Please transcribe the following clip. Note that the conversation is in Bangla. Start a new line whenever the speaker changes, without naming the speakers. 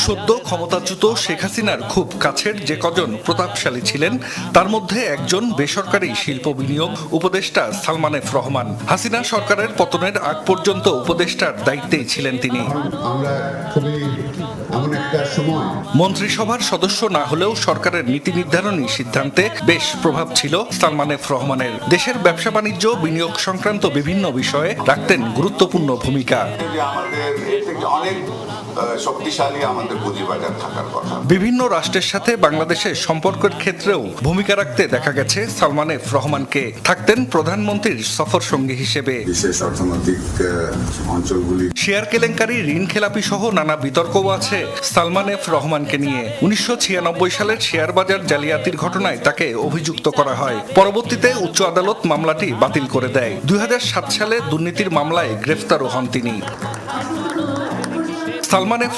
সদ্য ক্ষমতাচ্যুত শেখ হাসিনার খুব কাছের যে কজন প্রতাপশালী ছিলেন তার মধ্যে একজন বেসরকারি শিল্প বিনিয়োগ উপদেষ্টা সালমান এফ রহমান। হাসিনা সরকারের পতনের আগ পর্যন্ত উপদেষ্টার দায়িত্বেই ছিলেন তিনি।
আমরা খুবই এমন একটা সময়
মন্ত্রিসভার সদস্য না হলেও সরকারের নীতি নির্ধারণী সিদ্ধান্তে বেশ প্রভাব ছিল সালমান এফ রহমানের। দেশের ব্যবসা বাণিজ্য বিনিয়োগ সংক্রান্ত বিভিন্ন বিষয়ে রাখতেন গুরুত্বপূর্ণ ভূমিকা।
আমাদের এর থেকে অনেক শক্তিশালী আমাদের পুঁজিবাজার থাকার কথা।
বিভিন্ন রাষ্ট্রের সাথে বাংলাদেশের সম্পর্কের ক্ষেত্রেও ভূমিকা রাখতে দেখা গেছে সালমান এফ রহমানকে। থাকতেন প্রধানমন্ত্রীর সফর সঙ্গী হিসেবে।
বিশেষ অর্থনৈতিক অঞ্চলগুলি
শেয়ার কেলেঙ্কারি, ঋণ খেলাপি সহ নানা বিতর্কও আছে সালমান এফ রহমানকে নিয়ে। 1996 সালের শেয়ার বাজার জালিয়াতির ঘটনায় তাকে অভিযুক্ত করা হয়। পরবর্তীতে উচ্চ আদালত মামলাটি বাতিল করে দেয়। 2007 সালে দুর্নীতির মামলায় গ্রেফতারও হন তিনি। সালমান এফ